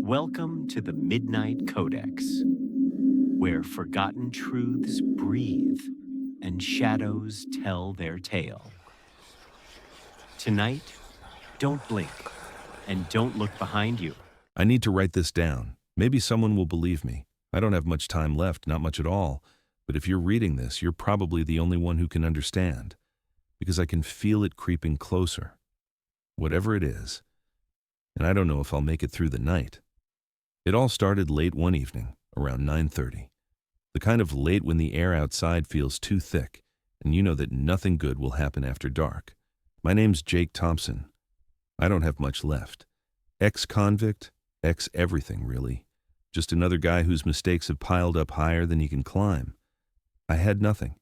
Welcome to the Midnight Codex, where forgotten truths breathe and shadows tell their tale. Tonight, don't blink and don't look behind you. I need to write this down. Maybe someone will believe me. I don't have much time left, not much at all. But if you're reading this, you're probably the only one who can understand, because I can feel it creeping closer. Whatever it is. And I don't know if I'll make it through the night. It all started late one evening, around 9:30. The kind of late when the air outside feels too thick, and you know that nothing good will happen after dark. My name's Jake Thompson. I don't have much left. Ex-convict, ex-everything, really. Just another guy whose mistakes have piled up higher than he can climb. I had nothing.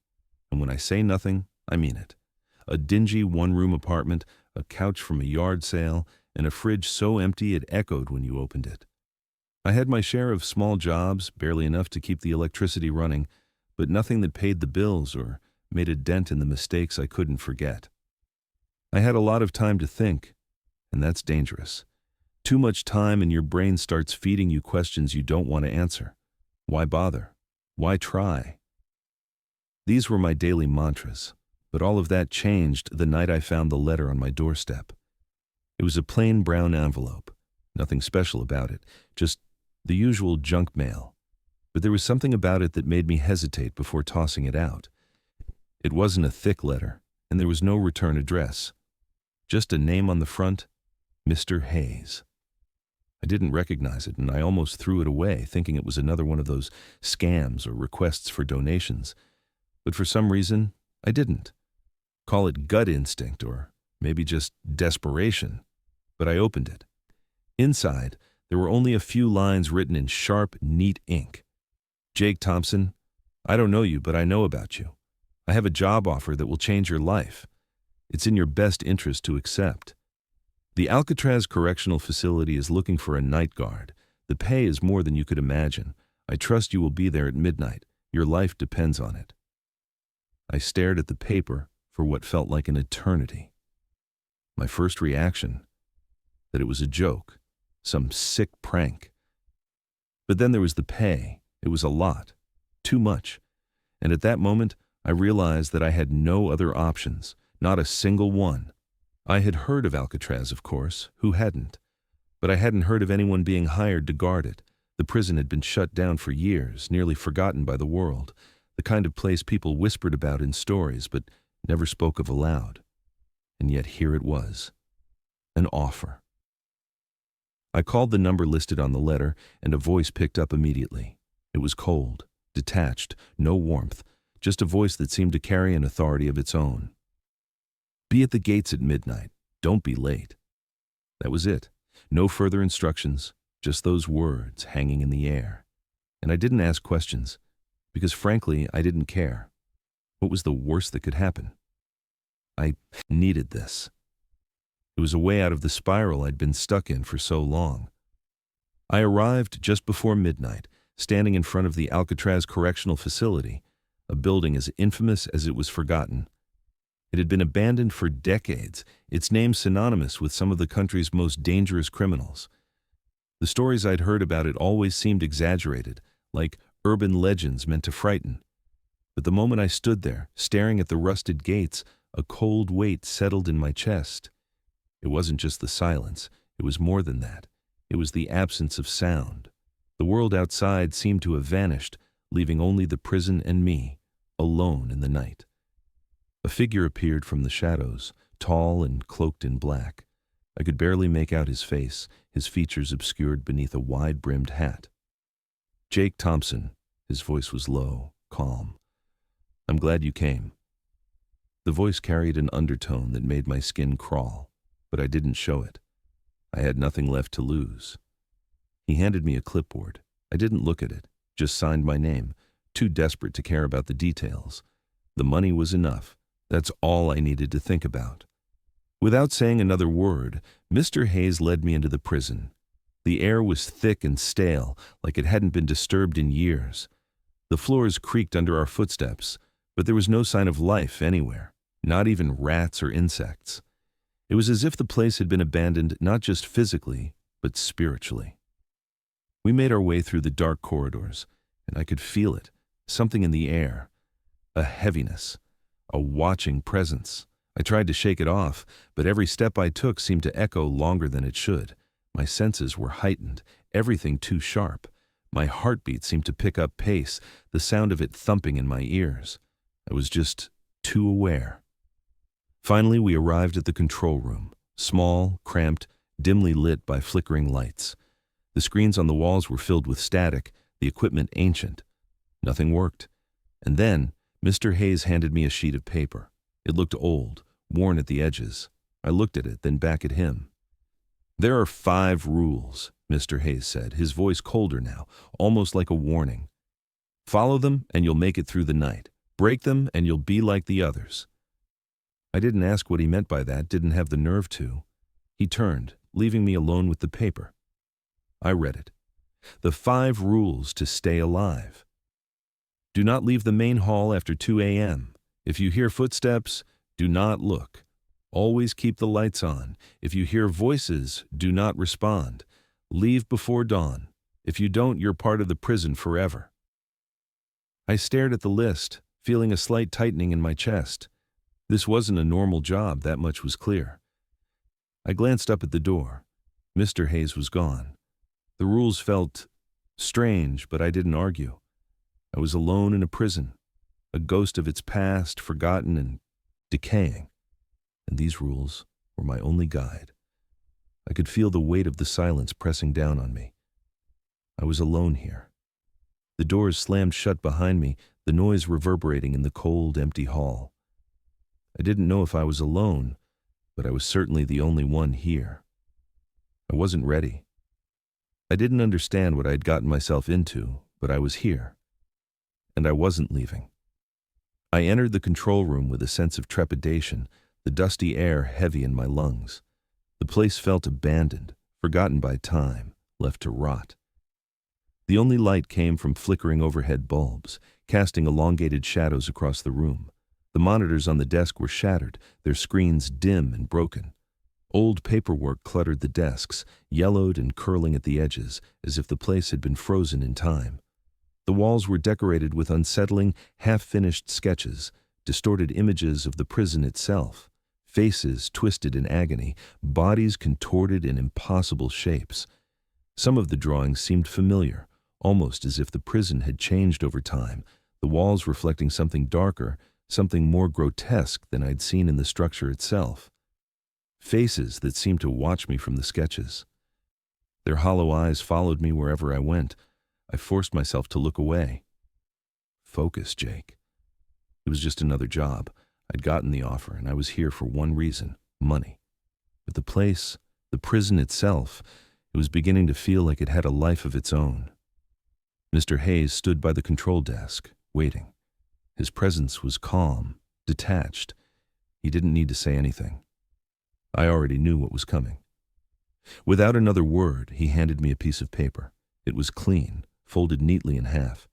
And when I say nothing, I mean it. A dingy one-room apartment, a couch from a yard sale, and a fridge so empty it echoed when you opened it. I had my share of small jobs, barely enough to keep the electricity running, but nothing that paid the bills or made a dent in the mistakes I couldn't forget. I had a lot of time to think, and that's dangerous. Too much time and your brain starts feeding you questions you don't want to answer. Why bother? Why try? These were my daily mantras, but all of that changed the night I found the letter on my doorstep. It was a plain brown envelope, nothing special about it, just the usual junk mail. But there was something about it that made me hesitate before tossing it out. It wasn't a thick letter, and there was no return address. Just a name on the front, Mr. Hayes. I didn't recognize it, and I almost threw it away, thinking it was another one of those scams or requests for donations. But for some reason, I didn't. Call it gut instinct, or maybe just desperation. But I opened it. Inside, there were only a few lines written in sharp, neat ink. Jake Thompson, I don't know you, but I know about you. I have a job offer that will change your life. It's in your best interest to accept. The Alcatraz Correctional Facility is looking for a night guard. The pay is more than you could imagine. I trust you will be there at midnight. Your life depends on it. I stared at the paper for what felt like an eternity. My first reaction, that it was a joke, some sick prank. But then there was the pay. It was a lot, too much. And at that moment, I realized that I had no other options, not a single one. I had heard of Alcatraz, of course, who hadn't? But I hadn't heard of anyone being hired to guard it. The prison had been shut down for years, nearly forgotten by the world, the kind of place people whispered about in stories but never spoke of aloud. And yet here it was, an offer. I called the number listed on the letter, and a voice picked up immediately. It was cold, detached, no warmth, just a voice that seemed to carry an authority of its own. Be at the gates at midnight. Don't be late. That was it. No further instructions, just those words hanging in the air. And I didn't ask questions, because frankly, I didn't care. What was the worst that could happen? I needed this. It was a way out of the spiral I'd been stuck in for so long. I arrived just before midnight, standing in front of the Alcatraz Correctional Facility, a building as infamous as it was forgotten. It had been abandoned for decades, its name synonymous with some of the country's most dangerous criminals. The stories I'd heard about it always seemed exaggerated, like urban legends meant to frighten. But the moment I stood there, staring at the rusted gates, a cold weight settled in my chest. It wasn't just the silence, it was more than that. It was the absence of sound. The world outside seemed to have vanished, leaving only the prison and me, alone in the night. A figure appeared from the shadows, tall and cloaked in black. I could barely make out his face, his features obscured beneath a wide-brimmed hat. Jake Thompson, his voice was low, calm. I'm glad you came. The voice carried an undertone that made my skin crawl, but I didn't show it. I had nothing left to lose. He handed me a clipboard. I didn't look at it, just signed my name, too desperate to care about the details. The money was enough. That's all I needed to think about. Without saying another word, Mr. Hayes led me into the prison. The air was thick and stale, like it hadn't been disturbed in years. The floors creaked under our footsteps, but there was no sign of life anywhere, not even rats or insects. It was as if the place had been abandoned not just physically, but spiritually. We made our way through the dark corridors, and I could feel it, something in the air, a heaviness, a watching presence. I tried to shake it off, but every step I took seemed to echo longer than it should. My senses were heightened, everything too sharp. My heartbeat seemed to pick up pace, the sound of it thumping in my ears. I was just too aware. Finally, we arrived at the control room, small, cramped, dimly lit by flickering lights. The screens on the walls were filled with static, the equipment ancient. Nothing worked. And then, Mr. Hayes handed me a sheet of paper. It looked old, worn at the edges. I looked at it, then back at him. "There are 5 rules," Mr. Hayes said, his voice colder now, almost like a warning. "Follow them and you'll make it through the night. Break them and you'll be like the others." I didn't ask what he meant by that, didn't have the nerve to. He turned, leaving me alone with the paper. I read it. The 5 rules to stay alive. Do not leave the main hall after 2 a.m. If you hear footsteps, do not look. Always keep the lights on. If you hear voices, do not respond. Leave before dawn. If you don't, you're part of the prison forever. I stared at the list, feeling a slight tightening in my chest. This wasn't a normal job, that much was clear. I glanced up at the door. Mr. Hayes was gone. The rules felt strange, but I didn't argue. I was alone in a prison, a ghost of its past, forgotten and decaying. And these rules were my only guide. I could feel the weight of the silence pressing down on me. I was alone here. The doors slammed shut behind me, the noise reverberating in the cold, empty hall. I didn't know if I was alone, but I was certainly the only one here. I wasn't ready. I didn't understand what I'd gotten myself into, but I was here. And I wasn't leaving. I entered the control room with a sense of trepidation, the dusty air heavy in my lungs. The place felt abandoned, forgotten by time, left to rot. The only light came from flickering overhead bulbs, casting elongated shadows across the room. The monitors on the desk were shattered, their screens dim and broken. Old paperwork cluttered the desks, yellowed and curling at the edges, as if the place had been frozen in time. The walls were decorated with unsettling, half-finished sketches, distorted images of the prison itself, faces twisted in agony, bodies contorted in impossible shapes. Some of the drawings seemed familiar, almost as if the prison had changed over time, the walls reflecting something darker, something more grotesque than I'd seen in the structure itself. Faces that seemed to watch me from the sketches. Their hollow eyes followed me wherever I went. I forced myself to look away. Focus, Jake. It was just another job. I'd gotten the offer, and I was here for one reason: money. But the place, the prison itself, it was beginning to feel like it had a life of its own. Mr. Hayes stood by the control desk, waiting. His presence was calm, detached. He didn't need to say anything. I already knew what was coming. Without another word, he handed me a piece of paper. It was clean, folded neatly in half.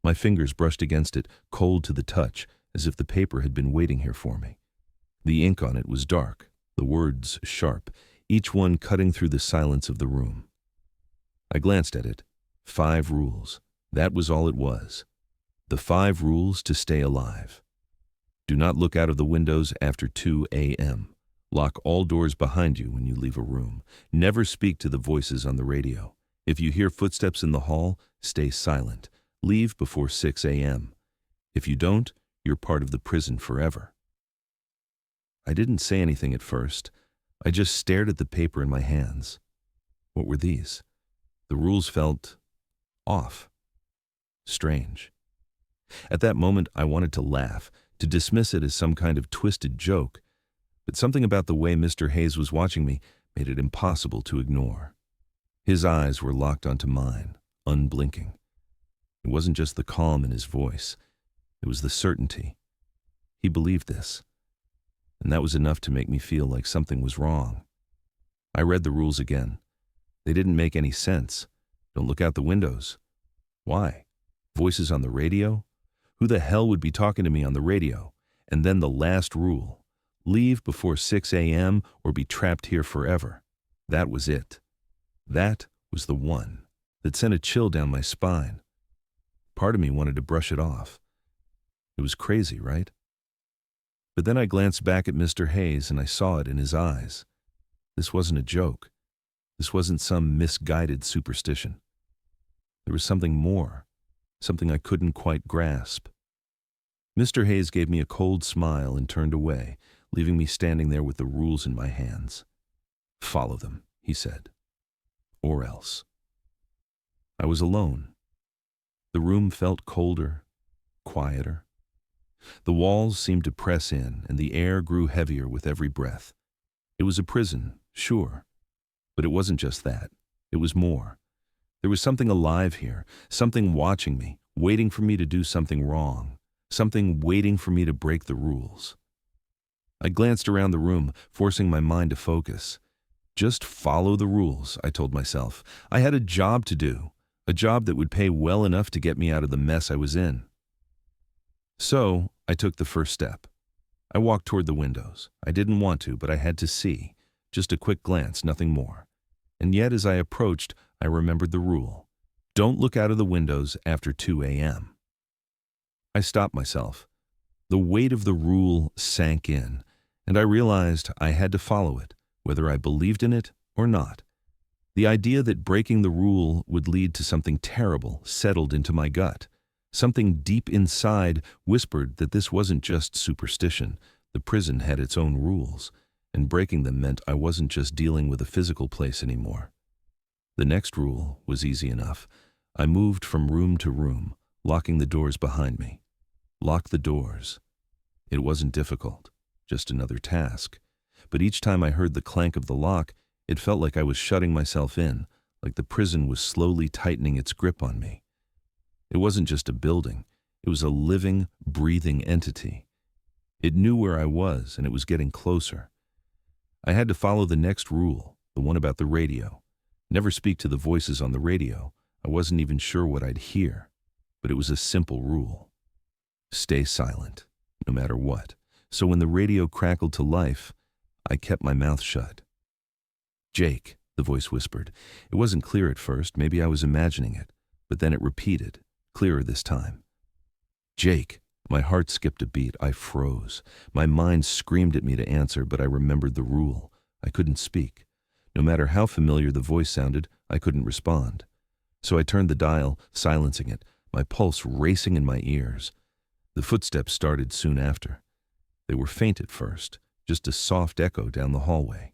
My fingers brushed against it, cold to the touch, as if the paper had been waiting here for me. The ink on it was dark, the words sharp, each one cutting through the silence of the room. I glanced at it. 5 rules. That was all it was. The 5 rules to stay alive. Do not look out of the windows after 2 a.m. Lock all doors behind you when you leave a room. Never speak to the voices on the radio. If you hear footsteps in the hall, stay silent. Leave before 6 a.m. If you don't, you're part of the prison forever. I didn't say anything at first. I just stared at the paper in my hands. What were these? The rules felt off. Strange. At that moment, I wanted to laugh, to dismiss it as some kind of twisted joke, but something about the way Mr. Hayes was watching me made it impossible to ignore. His eyes were locked onto mine, unblinking. It wasn't just the calm in his voice. It was the certainty. He believed this, and that was enough to make me feel like something was wrong. I read the rules again. They didn't make any sense. Don't look out the windows. Why? Voices on the radio? Who the hell would be talking to me on the radio? And then the last rule. Leave before 6 a.m. or be trapped here forever. That was it. That was the one. that sent a chill down my spine. Part of me wanted to brush it off. It was crazy, right? But then I glanced back at Mr. Hayes and I saw it in his eyes. This wasn't a joke. This wasn't some misguided superstition. There was something more, something I couldn't quite grasp. Mr. Hayes gave me a cold smile and turned away, leaving me standing there with the rules in my hands. "Follow them," he said. "Or else." I was alone. The room felt colder, quieter. The walls seemed to press in, and the air grew heavier with every breath. It was a prison, sure, but it wasn't just that. It was more. There was something alive here, something watching me, waiting for me to do something wrong, something waiting for me to break the rules. I glanced around the room, forcing my mind to focus. Just follow the rules, I told myself. I had a job to do, a job that would pay well enough to get me out of the mess I was in. So, I took the first step. I walked toward the windows. I didn't want to, but I had to see. Just a quick glance, nothing more. And yet, as I approached, I remembered the rule. Don't look out of the windows after 2 a.m. I stopped myself. The weight of the rule sank in, and I realized I had to follow it, whether I believed in it or not. The idea that breaking the rule would lead to something terrible settled into my gut. Something deep inside whispered that this wasn't just superstition. The prison had its own rules, and breaking them meant I wasn't just dealing with a physical place anymore. The next rule was easy enough. I moved from room to room, locking the doors behind me. Lock the doors. It wasn't difficult, just another task. But each time I heard the clank of the lock, it felt like I was shutting myself in, like the prison was slowly tightening its grip on me. It wasn't just a building. It was a living, breathing entity. It knew where I was, and it was getting closer. I had to follow the next rule, the one about the radio. Never speak to the voices on the radio. I wasn't even sure what I'd hear, but it was a simple rule. Stay silent, no matter what. So when the radio crackled to life, I kept my mouth shut. "Jake," the voice whispered. It wasn't clear at first, maybe I was imagining it, but then it repeated, clearer this time. "Jake." My heart skipped a beat. I froze. My mind screamed at me to answer, but I remembered the rule. I couldn't speak. No matter how familiar the voice sounded, I couldn't respond. So I turned the dial, silencing it, my pulse racing in my ears. The footsteps started soon after. They were faint at first, just a soft echo down the hallway.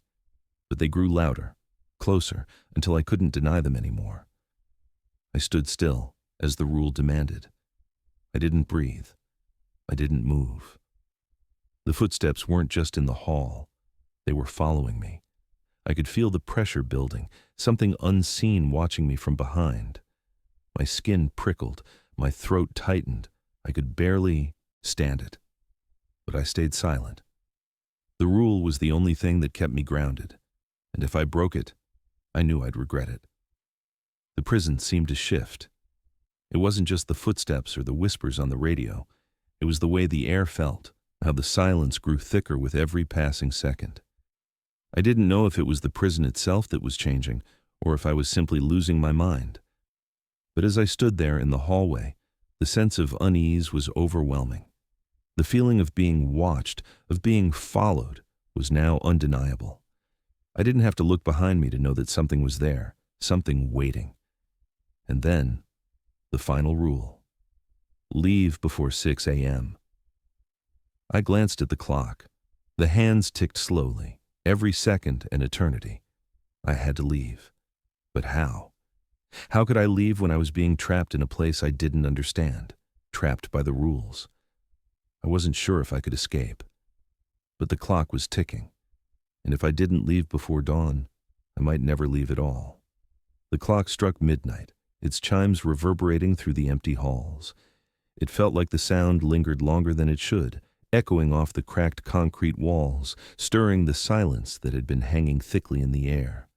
But they grew louder, closer, until I couldn't deny them anymore. I stood still, as the rule demanded. I didn't breathe. I didn't move. The footsteps weren't just in the hall. They were following me. I could feel the pressure building, something unseen watching me from behind. My skin prickled, my throat tightened. I could barely stand it. But I stayed silent. The rule was the only thing that kept me grounded, and if I broke it, I knew I'd regret it. The prison seemed to shift. It wasn't just the footsteps or the whispers on the radio. It was the way the air felt, how the silence grew thicker with every passing second. I didn't know if it was the prison itself that was changing, or if I was simply losing my mind. But as I stood there in the hallway, the sense of unease was overwhelming. The feeling of being watched, of being followed, was now undeniable. I didn't have to look behind me to know that something was there, something waiting. And then, the final rule. Leave before 6 a.m. I glanced at the clock. The hands ticked slowly, every second an eternity. I had to leave. But how? How could I leave when I was being trapped in a place I didn't understand, trapped by the rules? I wasn't sure if I could escape. But the clock was ticking, and if I didn't leave before dawn, I might never leave at all. The clock struck midnight, its chimes reverberating through the empty halls. It felt like the sound lingered longer than it should, echoing off the cracked concrete walls, stirring the silence that had been hanging thickly in the air.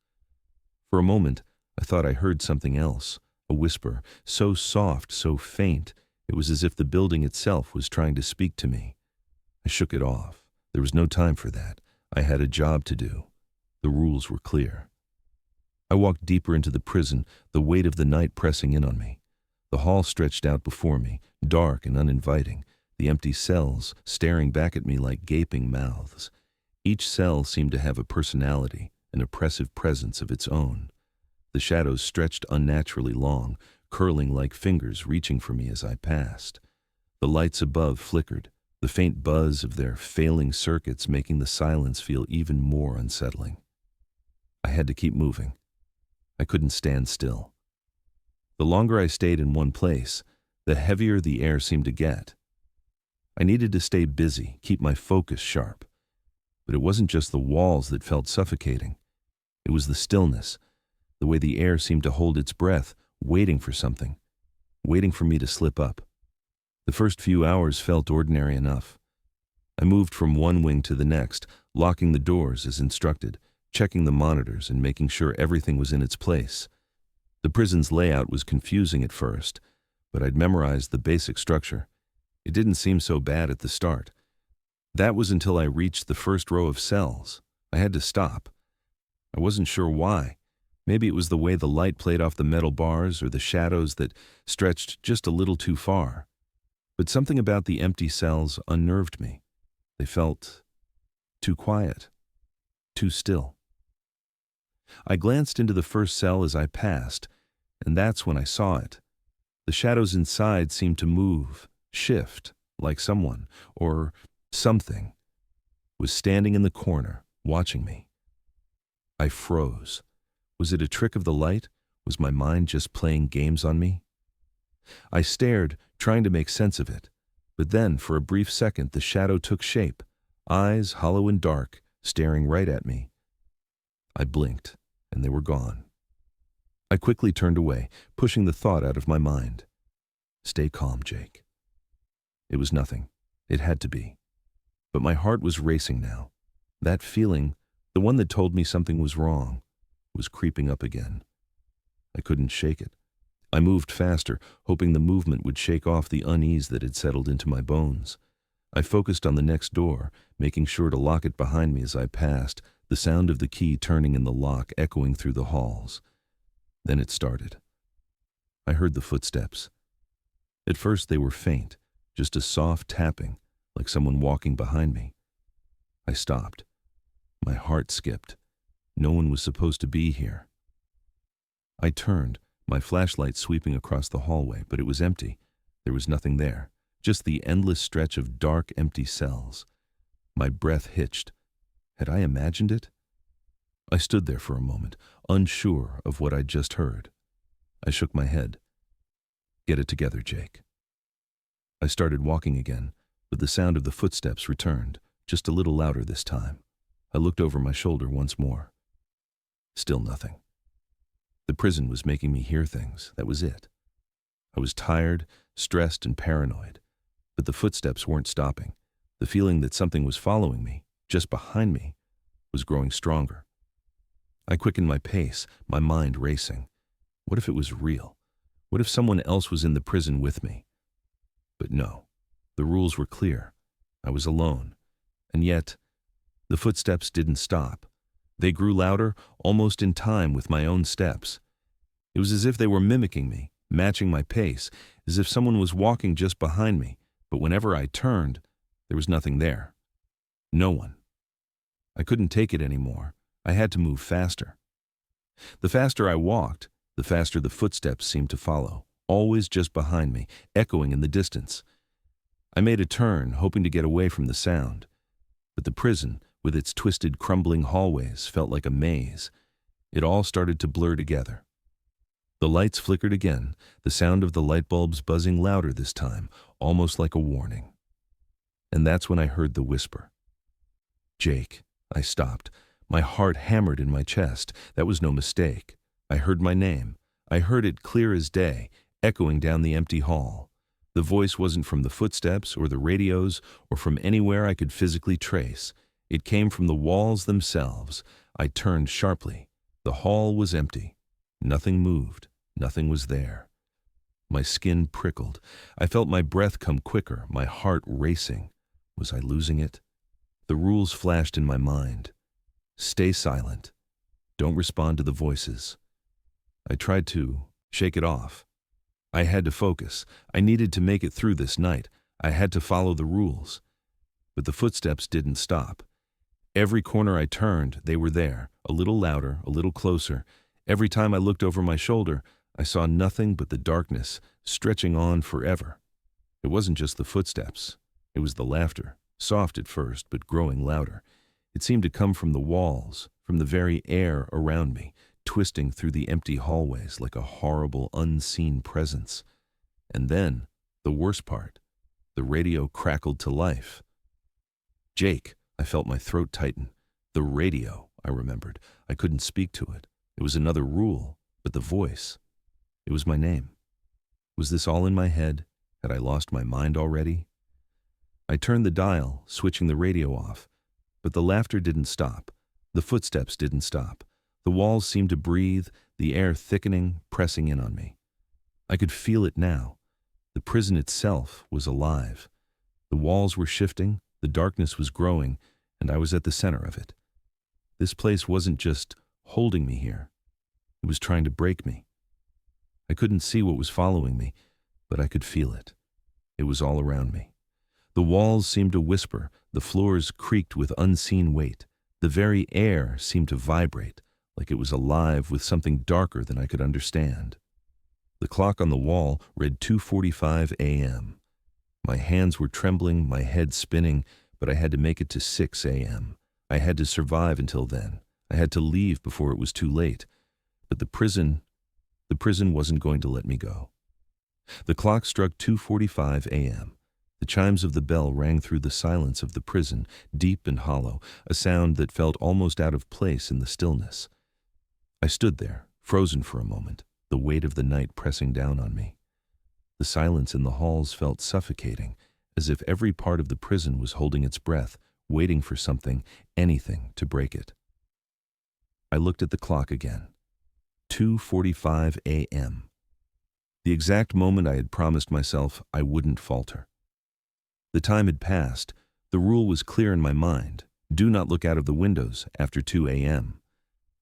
For a moment, I thought I heard something else, a whisper, so soft, so faint, it was as if the building itself was trying to speak to me. I shook it off. There was no time for that. I had a job to do. The rules were clear. I walked deeper into the prison, the weight of the night pressing in on me. The hall stretched out before me, dark and uninviting, the empty cells staring back at me like gaping mouths. Each cell seemed to have a personality, an oppressive presence of its own. The shadows stretched unnaturally long, curling like fingers reaching for me as I passed. The lights above flickered, the faint buzz of their failing circuits making the silence feel even more unsettling. I had to keep moving. I couldn't stand still. The longer I stayed in one place, the heavier the air seemed to get. I needed to stay busy, keep my focus sharp. But it wasn't just the walls that felt suffocating. It was the stillness, the way the air seemed to hold its breath, waiting for something, waiting for me to slip up. The first few hours felt ordinary enough. I moved from one wing to the next, locking the doors as instructed, checking the monitors and making sure everything was in its place. The prison's layout was confusing at first, but I'd memorized the basic structure. It didn't seem so bad at the start. That was until I reached the first row of cells. I had to stop. I wasn't sure why. Maybe it was the way the light played off the metal bars or the shadows that stretched just a little too far. But something about the empty cells unnerved me. They felt too quiet, too still. I glanced into the first cell as I passed, and that's when I saw it. The shadows inside seemed to move, shift, like someone, or something, was standing in the corner, watching me. I froze. Was it a trick of the light? Was my mind just playing games on me? I stared, trying to make sense of it. But then, for a brief second, the shadow took shape, eyes hollow and dark, staring right at me. I blinked, and they were gone. I quickly turned away, pushing the thought out of my mind. Stay calm, Jake. It was nothing. It had to be. But my heart was racing now. That feeling, the one that told me something was wrong, was creeping up again. I couldn't shake it. I moved faster, hoping the movement would shake off the unease that had settled into my bones. I focused on the next door, making sure to lock it behind me as I passed, the sound of the key turning in the lock echoing through the halls. Then it started. I heard the footsteps. At first they were faint, just a soft tapping, like someone walking behind me. I stopped. My heart skipped. No one was supposed to be here. I turned, my flashlight sweeping across the hallway, but it was empty. There was nothing there, just the endless stretch of dark, empty cells. My breath hitched. Had I imagined it? I stood there for a moment, unsure of what I'd just heard. I shook my head. Get it together, Jake. I started walking again, but the sound of the footsteps returned, just a little louder this time. I looked over my shoulder once more. Still nothing. The prison was making me hear things, that was it. I was tired, stressed, and paranoid, but the footsteps weren't stopping. The feeling that something was following me, just behind me, was growing stronger. I quickened my pace, my mind racing. What if it was real? What if someone else was in the prison with me? But no, the rules were clear. I was alone. And yet, the footsteps didn't stop. They grew louder, almost in time with my own steps. It was as if they were mimicking me, matching my pace, as if someone was walking just behind me, but whenever I turned, there was nothing there. No one. I couldn't take it anymore. I had to move faster. The faster I walked, the faster the footsteps seemed to follow, always just behind me, echoing in the distance. I made a turn, hoping to get away from the sound. But the prison, with its twisted, crumbling hallways, felt like a maze. It all started to blur together. The lights flickered again, the sound of the light bulbs buzzing louder this time, almost like a warning. And that's when I heard the whisper. Jake. I stopped. My heart hammered in my chest. That was no mistake. I heard my name. I heard it clear as day, echoing down the empty hall. The voice wasn't from the footsteps or the radios or from anywhere I could physically trace. It came from the walls themselves. I turned sharply. The hall was empty. Nothing moved. Nothing was there. My skin prickled. I felt my breath come quicker, my heart racing. Was I losing it? The rules flashed in my mind. Stay silent. Don't respond to the voices. I tried to shake it off. I had to focus. I needed to make it through this night. I had to follow the rules. But the footsteps didn't stop. Every corner I turned, they were there, a little louder, a little closer. Every time I looked over my shoulder, I saw nothing but the darkness, stretching on forever. It wasn't just the footsteps. It was the laughter, soft at first, but growing louder. It seemed to come from the walls, from the very air around me, twisting through the empty hallways like a horrible, unseen presence. And then, the worst part, the radio crackled to life. Jake, I felt my throat tighten. The radio, I remembered. I couldn't speak to it. It was another rule, but the voice, it was my name. Was this all in my head? Had I lost my mind already? I turned the dial, switching the radio off, but the laughter didn't stop. The footsteps didn't stop. The walls seemed to breathe, the air thickening, pressing in on me. I could feel it now. The prison itself was alive. The walls were shifting, the darkness was growing, and I was at the center of it. This place wasn't just holding me here. It was trying to break me. I couldn't see what was following me, but I could feel it. It was all around me. The walls seemed to whisper, the floors creaked with unseen weight. The very air seemed to vibrate, like it was alive with something darker than I could understand. The clock on the wall read 2:45 a.m. My hands were trembling, my head spinning, but I had to make it to 6 a.m. I had to survive until then. I had to leave before it was too late. But the prison wasn't going to let me go. The clock struck 2:45 a.m. The chimes of the bell rang through the silence of the prison, deep and hollow, a sound that felt almost out of place in the stillness. I stood there, frozen for a moment, the weight of the night pressing down on me. The silence in the halls felt suffocating, as if every part of the prison was holding its breath, waiting for something, anything, to break it. I looked at the clock again. 2:45 a.m. The exact moment I had promised myself I wouldn't falter. The time had passed. The rule was clear in my mind. Do not look out of the windows after 2 a.m.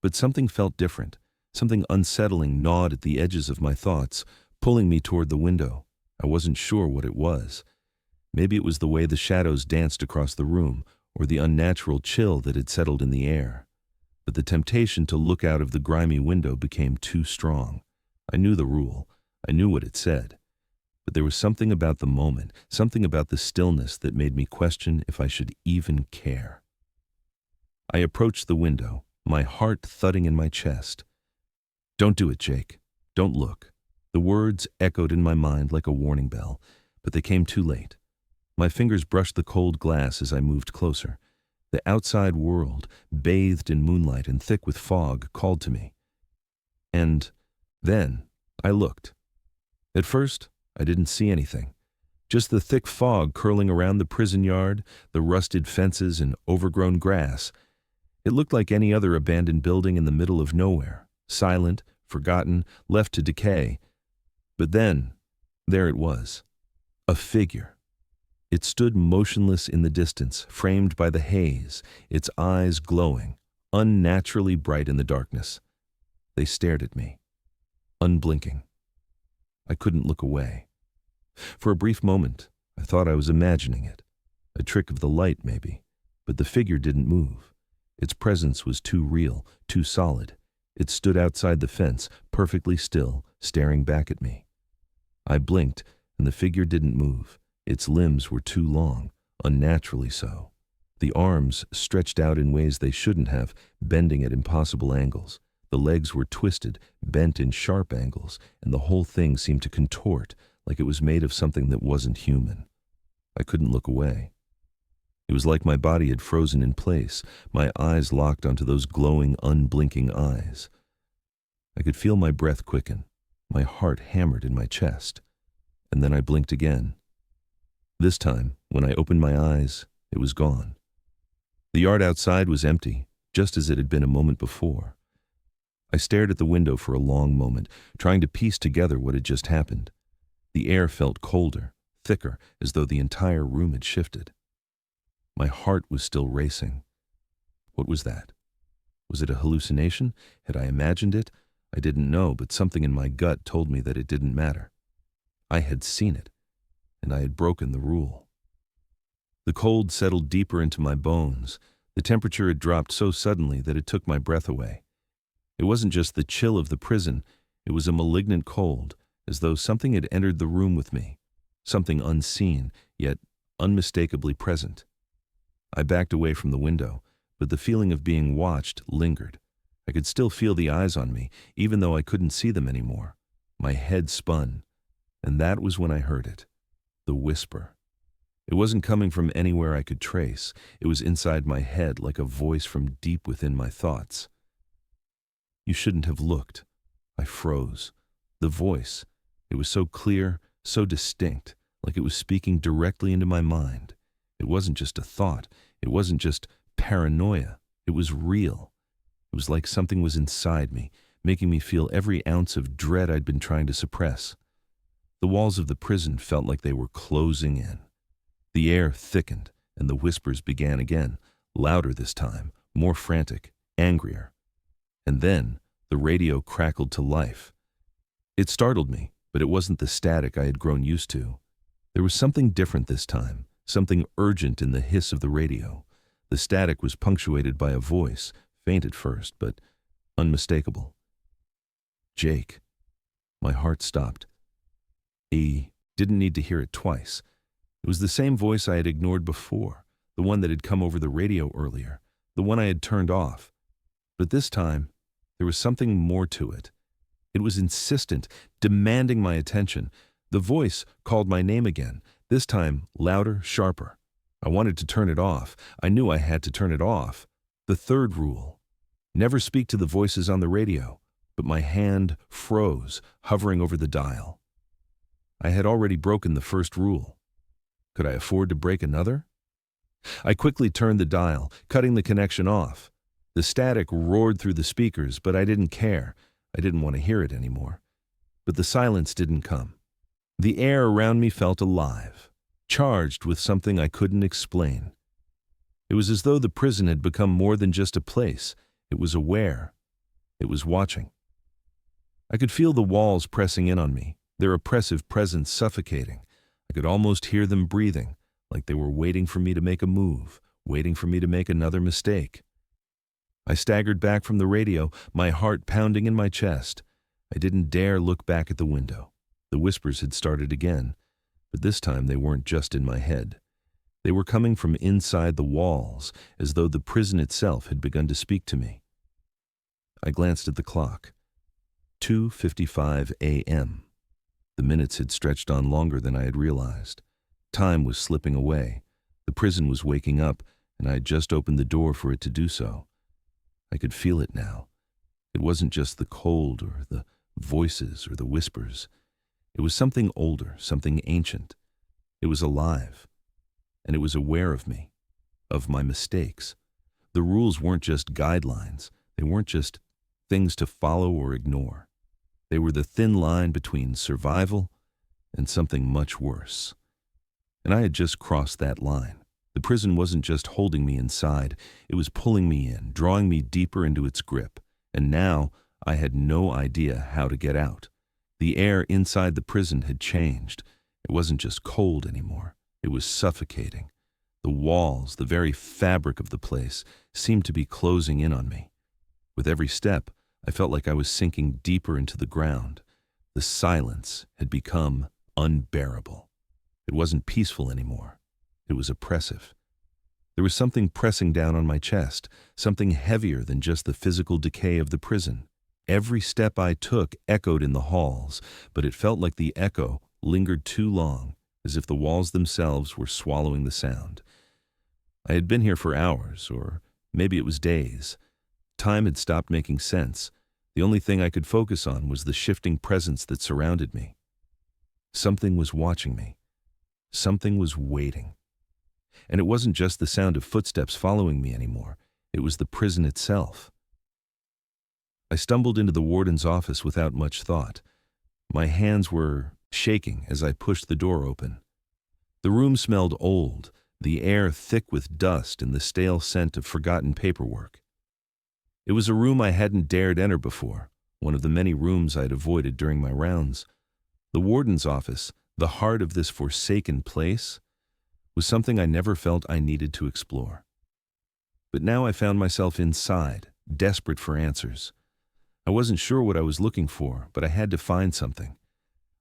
But something felt different. Something unsettling gnawed at the edges of my thoughts, pulling me toward the window. I wasn't sure what it was. Maybe it was the way the shadows danced across the room, or the unnatural chill that had settled in the air. But the temptation to look out of the grimy window became too strong. I knew the rule. I knew what it said. But there was something about the moment, something about the stillness that made me question if I should even care. I approached the window, my heart thudding in my chest. "Don't do it, Jake. Don't look." The words echoed in my mind like a warning bell, but they came too late. My fingers brushed the cold glass as I moved closer. The outside world, bathed in moonlight and thick with fog, called to me. And then I looked. At first, I didn't see anything. Just the thick fog curling around the prison yard, the rusted fences and overgrown grass. It looked like any other abandoned building in the middle of nowhere, silent, forgotten, left to decay. But then, there it was, a figure. It stood motionless in the distance, framed by the haze, its eyes glowing, unnaturally bright in the darkness. They stared at me, unblinking. I couldn't look away. For a brief moment, I thought I was imagining it. A trick of the light, maybe. But the figure didn't move. Its presence was too real, too solid. It stood outside the fence, perfectly still, staring back at me. I blinked, and the figure didn't move. Its limbs were too long, unnaturally so. The arms stretched out in ways they shouldn't have, bending at impossible angles. The legs were twisted, bent in sharp angles, and the whole thing seemed to contort, like it was made of something that wasn't human. I couldn't look away. It was like my body had frozen in place, my eyes locked onto those glowing, unblinking eyes. I could feel my breath quicken, my heart hammered in my chest. And then I blinked again. This time, when I opened my eyes, it was gone. The yard outside was empty, just as it had been a moment before. I stared at the window for a long moment, trying to piece together what had just happened. The air felt colder, thicker, as though the entire room had shifted. My heart was still racing. What was that? Was it a hallucination? Had I imagined it? I didn't know, but something in my gut told me that it didn't matter. I had seen it, and I had broken the rule. The cold settled deeper into my bones. The temperature had dropped so suddenly that it took my breath away. It wasn't just the chill of the prison, it was a malignant cold, as though something had entered the room with me, something unseen, yet unmistakably present. I backed away from the window, but the feeling of being watched lingered. I could still feel the eyes on me, even though I couldn't see them anymore. My head spun, and that was when I heard it, the whisper. It wasn't coming from anywhere I could trace. It was inside my head, like a voice from deep within my thoughts. "You shouldn't have looked." I froze. The voice, it was so clear, so distinct, like it was speaking directly into my mind. It wasn't just a thought. It wasn't just paranoia. It was real. It was like something was inside me, making me feel every ounce of dread I'd been trying to suppress. The walls of the prison felt like they were closing in. The air thickened, and the whispers began again, louder this time, more frantic, angrier. And then the radio crackled to life. It startled me, but it wasn't the static I had grown used to. There was something different this time, something urgent in the hiss of the radio. The static was punctuated by a voice, faint at first, but unmistakable. "Jake." My heart stopped. He didn't need to hear it twice. It was the same voice I had ignored before, the one that had come over the radio earlier, the one I had turned off. But this time, there was something more to it. It was insistent, demanding my attention. The voice called my name again, this time louder, sharper. I wanted to turn it off. I knew I had to turn it off. The third rule: never speak to the voices on the radio. But my hand froze, hovering over the dial. I had already broken the first rule. Could I afford to break another? I quickly turned the dial, cutting the connection off. The static roared through the speakers, but I didn't care. I didn't want to hear it anymore. But the silence didn't come. The air around me felt alive, charged with something I couldn't explain. It was as though the prison had become more than just a place. It was aware. It was watching. I could feel the walls pressing in on me, their oppressive presence suffocating. I could almost hear them breathing, like they were waiting for me to make a move, waiting for me to make another mistake. I staggered back from the radio, my heart pounding in my chest. I didn't dare look back at the window. The whispers had started again, but this time they weren't just in my head. They were coming from inside the walls, as though the prison itself had begun to speak to me. I glanced at the clock. 2:55 a.m. The minutes had stretched on longer than I had realized. Time was slipping away. The prison was waking up, and I had just opened the door for it to do so. I could feel it now. It wasn't just the cold or the voices or the whispers. It was something older, something ancient. It was alive, and it was aware of me, of my mistakes. The rules weren't just guidelines. They weren't just things to follow or ignore. They were the thin line between survival and something much worse. And I had just crossed that line. The prison wasn't just holding me inside. It was pulling me in, drawing me deeper into its grip. And now I had no idea how to get out. The air inside the prison had changed. It wasn't just cold anymore. It was suffocating. The walls, the very fabric of the place, seemed to be closing in on me. With every step, I felt like I was sinking deeper into the ground. The silence had become unbearable. It wasn't peaceful anymore. It was oppressive. There was something pressing down on my chest, something heavier than just the physical decay of the prison. Every step I took echoed in the halls, but it felt like the echo lingered too long, as if the walls themselves were swallowing the sound. I had been here for hours, or maybe it was days. Time had stopped making sense. The only thing I could focus on was the shifting presence that surrounded me. Something was watching me. Something was waiting. And it wasn't just the sound of footsteps following me anymore. It was the prison itself. I stumbled into the warden's office without much thought. My hands were shaking as I pushed the door open. The room smelled old, the air thick with dust and the stale scent of forgotten paperwork. It was a room I hadn't dared enter before, one of the many rooms I had avoided during my rounds. The warden's office, the heart of this forsaken place, was something I never felt I needed to explore. But now I found myself inside, desperate for answers. I wasn't sure what I was looking for, but I had to find something.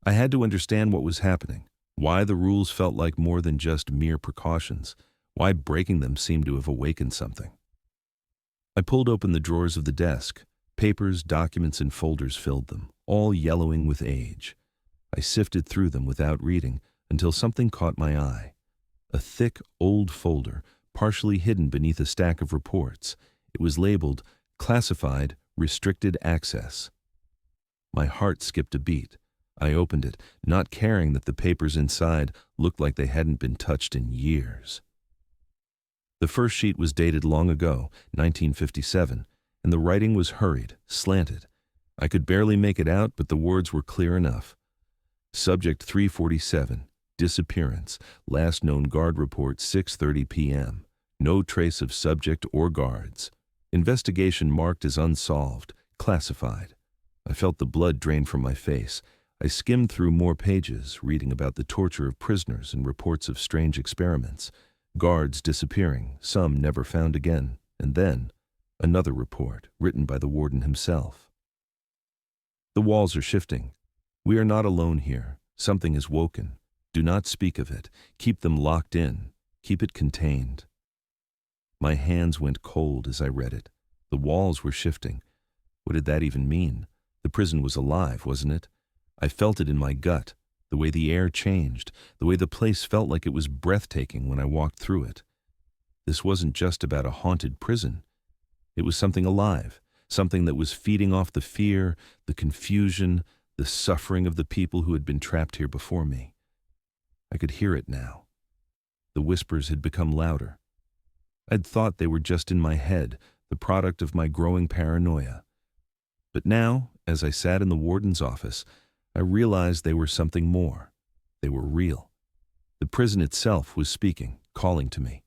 I had to understand what was happening, why the rules felt like more than just mere precautions, why breaking them seemed to have awakened something. I pulled open the drawers of the desk. Papers, documents, and folders filled them, all yellowing with age. I sifted through them without reading until something caught my eye. A thick, old folder, partially hidden beneath a stack of reports. It was labeled, Classified, Restricted Access. My heart skipped a beat. I opened it, not caring that the papers inside looked like they hadn't been touched in years. The first sheet was dated long ago, 1957, and the writing was hurried, slanted. I could barely make it out, but the words were clear enough. Subject 347, disappearance, last known guard report 6:30 p.m. No trace of subject or guards. Investigation marked as unsolved, classified. I felt the blood drain from my face. I skimmed through more pages, reading about the torture of prisoners and reports of strange experiments. Guards disappearing, some never found again, and then another report, written by the warden himself. The walls are shifting. We are not alone here. Something is woken. Do not speak of it. Keep them locked in. Keep it contained. My hands went cold as I read it. The walls were shifting. What did that even mean? The prison was alive, wasn't it? I felt it in my gut, the way the air changed, the way the place felt like it was breathtaking when I walked through it. This wasn't just about a haunted prison. It was something alive, something that was feeding off the fear, the confusion, the suffering of the people who had been trapped here before me. I could hear it now. The whispers had become louder. I'd thought they were just in my head, the product of my growing paranoia. But now, as I sat in the warden's office, I realized they were something more. They were real. The prison itself was speaking, calling to me.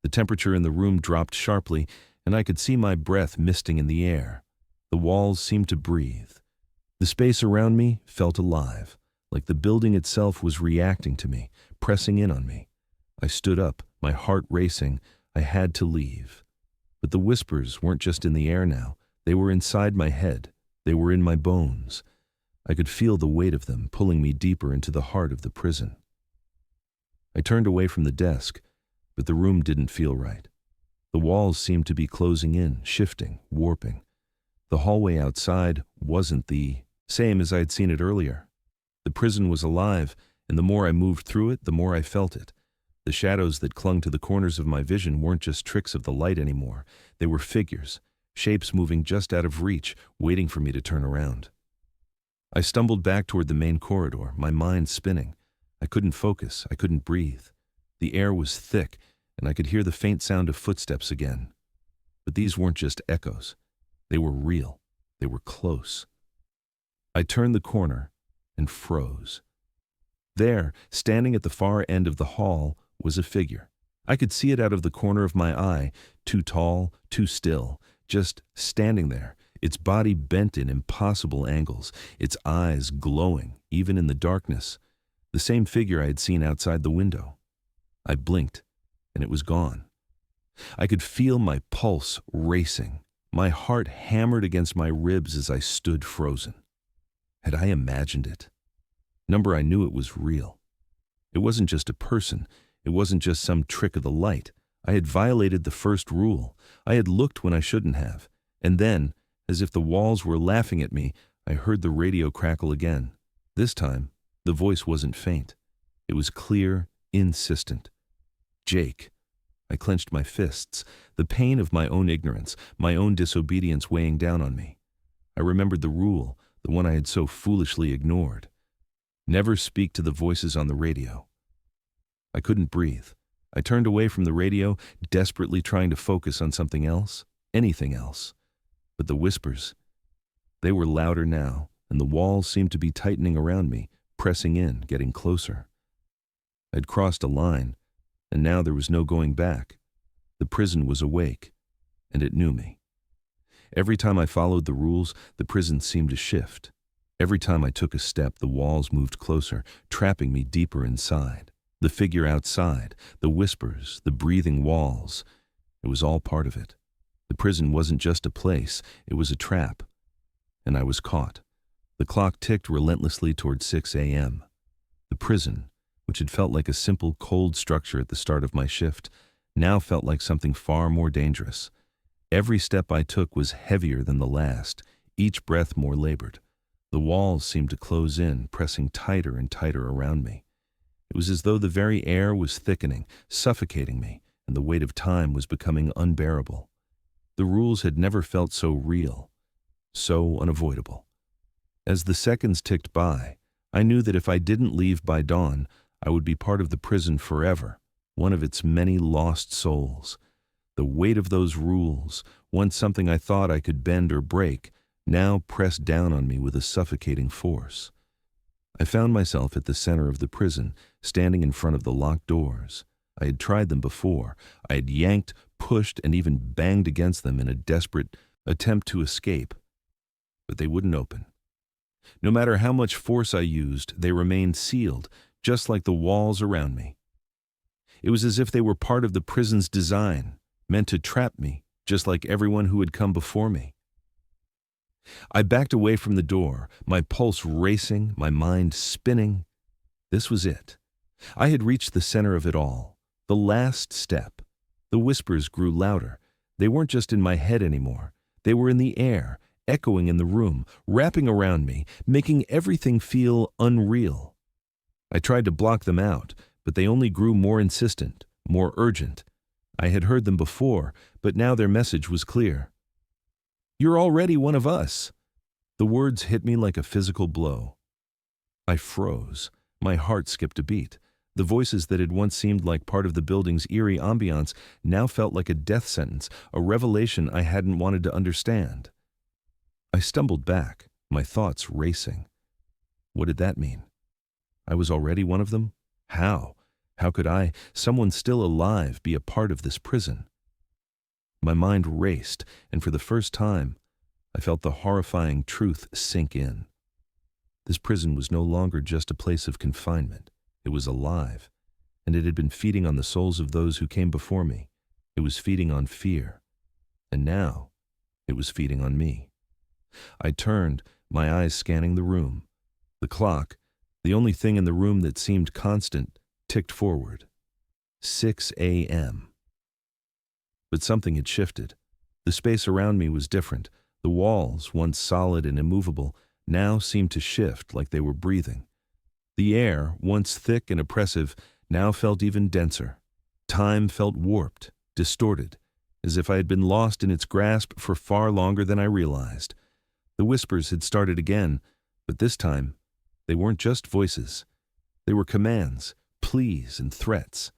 The temperature in the room dropped sharply, and I could see my breath misting in the air. The walls seemed to breathe. The space around me felt alive, like the building itself was reacting to me, pressing in on me. I stood up, my heart racing. I had to leave. But the whispers weren't just in the air now. They were inside my head. They were in my bones. I could feel the weight of them pulling me deeper into the heart of the prison. I turned away from the desk, but the room didn't feel right. The walls seemed to be closing in, shifting, warping. The hallway outside wasn't the same as I had seen it earlier. The prison was alive, and the more I moved through it, the more I felt it. The shadows that clung to the corners of my vision weren't just tricks of the light anymore. They were figures, shapes moving just out of reach, waiting for me to turn around. I stumbled back toward the main corridor, my mind spinning. I couldn't focus, I couldn't breathe. The air was thick, and I could hear the faint sound of footsteps again. But these weren't just echoes. They were real. They were close. I turned the corner and froze. There, standing at the far end of the hall, was a figure. I could see it out of the corner of my eye, too tall, too still, just standing there, its body bent in impossible angles, its eyes glowing, even in the darkness. The same figure I had seen outside the window. I blinked, and it was gone. I could feel my pulse racing. My heart hammered against my ribs as I stood frozen. Had I imagined it? I knew it was real. It wasn't just a person. It wasn't just some trick of the light. I had violated the first rule. I had looked when I shouldn't have. And then, as if the walls were laughing at me, I heard the radio crackle again. This time, the voice wasn't faint. It was clear, insistent. Jake. I clenched my fists, the pain of my own ignorance, my own disobedience weighing down on me. I remembered the rule, the one I had so foolishly ignored. Never speak to the voices on the radio. I couldn't breathe. I turned away from the radio, desperately trying to focus on something else, anything else. But the whispers, they were louder now, and the walls seemed to be tightening around me, pressing in, getting closer. I'd crossed a line, and now there was no going back. The prison was awake, and it knew me. Every time I followed the rules, the prison seemed to shift. Every time I took a step, the walls moved closer, trapping me deeper inside. The figure outside, the whispers, the breathing walls. It was all part of it. The prison wasn't just a place, it was a trap. And I was caught. The clock ticked relentlessly toward 6 a.m. The prison, which had felt like a simple, cold structure at the start of my shift, now felt like something far more dangerous. Every step I took was heavier than the last, each breath more labored. The walls seemed to close in, pressing tighter and tighter around me. It was as though the very air was thickening, suffocating me, and the weight of time was becoming unbearable. The rules had never felt so real, so unavoidable. As the seconds ticked by, I knew that if I didn't leave by dawn, I would be part of the prison forever, one of its many lost souls. The weight of those rules, once something I thought I could bend or break, now pressed down on me with a suffocating force. I found myself at the center of the prison, standing in front of the locked doors. I had tried them before. I had yanked, pushed, and even banged against them in a desperate attempt to escape. But they wouldn't open. No matter how much force I used, they remained sealed, just like the walls around me. It was as if they were part of the prison's design, meant to trap me, just like everyone who had come before me. I backed away from the door, my pulse racing, my mind spinning. This was it. I had reached the center of it all, the last step. The whispers grew louder. They weren't just in my head anymore. They were in the air, echoing in the room, wrapping around me, making everything feel unreal. I tried to block them out, but they only grew more insistent, more urgent. I had heard them before, but now their message was clear. "You're already one of us." The words hit me like a physical blow. I froze. My heart skipped a beat. The voices that had once seemed like part of the building's eerie ambiance now felt like a death sentence, a revelation I hadn't wanted to understand. I stumbled back, my thoughts racing. What did that mean? I was already one of them? How? How could I, someone still alive, be a part of this prison? My mind raced, and for the first time, I felt the horrifying truth sink in. This prison was no longer just a place of confinement. It was alive, and it had been feeding on the souls of those who came before me. It was feeding on fear, and now it was feeding on me. I turned, my eyes scanning the room. The clock, the only thing in the room that seemed constant, ticked forward. 6 a.m. But something had shifted. The space around me was different. The walls, once solid and immovable, now seemed to shift like they were breathing. The air, once thick and oppressive, now felt even denser. Time felt warped, distorted, as if I had been lost in its grasp for far longer than I realized. The whispers had started again, but this time, they weren't just voices. They were commands, pleas, and threats.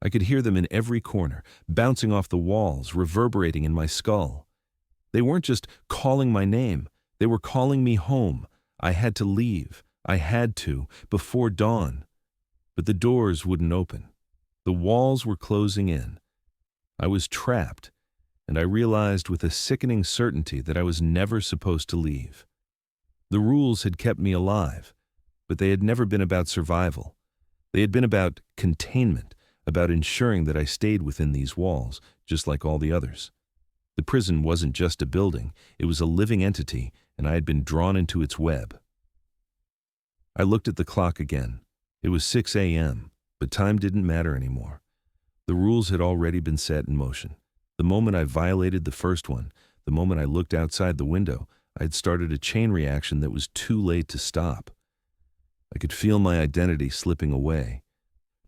I could hear them in every corner, bouncing off the walls, reverberating in my skull. They weren't just calling my name. They were calling me home. I had to leave. I had to, before dawn. But the doors wouldn't open. The walls were closing in. I was trapped, and I realized with a sickening certainty that I was never supposed to leave. The rules had kept me alive, but they had never been about survival. They had been about containment, about ensuring that I stayed within these walls, just like all the others. The prison wasn't just a building, it was a living entity, and I had been drawn into its web. I looked at the clock again. It was 6 a.m., but time didn't matter anymore. The rules had already been set in motion. The moment I violated the first one, the moment I looked outside the window, I had started a chain reaction that was too late to stop. I could feel my identity slipping away.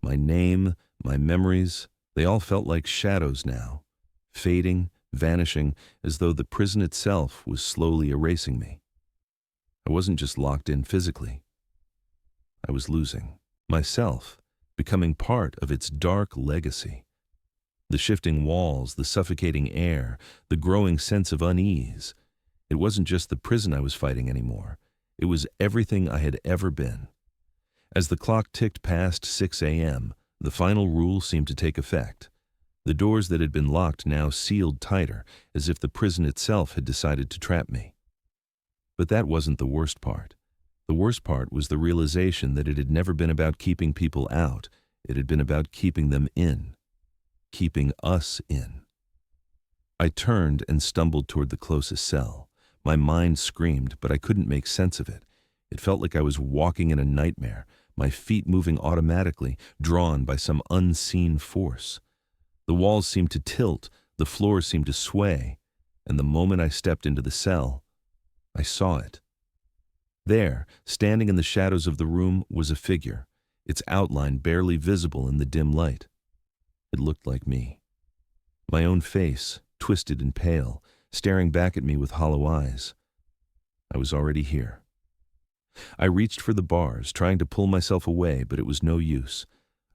My name, my memories, they all felt like shadows now, fading, vanishing, as though the prison itself was slowly erasing me. I wasn't just locked in physically. I was losing myself, becoming part of its dark legacy. The shifting walls, the suffocating air, the growing sense of unease. It wasn't just the prison I was fighting anymore. It was everything I had ever been. As the clock ticked past 6 a.m., the final rule seemed to take effect. The doors that had been locked now sealed tighter, as if the prison itself had decided to trap me. But that wasn't the worst part. The worst part was the realization that it had never been about keeping people out. It had been about keeping them in. Keeping us in. I turned and stumbled toward the closest cell. My mind screamed, but I couldn't make sense of it. It felt like I was walking in a nightmare, my feet moving automatically, drawn by some unseen force. The walls seemed to tilt, the floor seemed to sway, and the moment I stepped into the cell, I saw it. There, standing in the shadows of the room, was a figure, its outline barely visible in the dim light. It looked like me. My own face, twisted and pale, staring back at me with hollow eyes. I was already here. I reached for the bars, trying to pull myself away, but it was no use.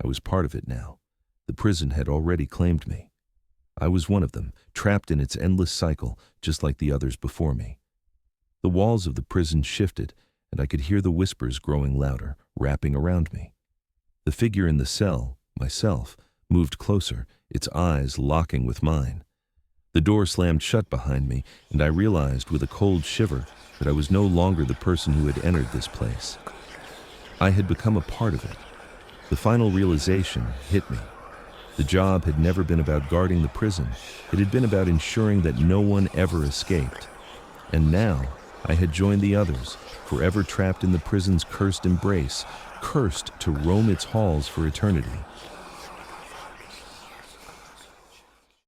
I was part of it now. The prison had already claimed me. I was one of them, trapped in its endless cycle, just like the others before me. The walls of the prison shifted, and I could hear the whispers growing louder, wrapping around me. The figure in the cell, myself, moved closer, its eyes locking with mine. The door slammed shut behind me, and I realized with a cold shiver that I was no longer the person who had entered this place. I had become a part of it. The final realization hit me. The job had never been about guarding the prison. It had been about ensuring that no one ever escaped. And now, I had joined the others, forever trapped in the prison's cursed embrace, cursed to roam its halls for eternity.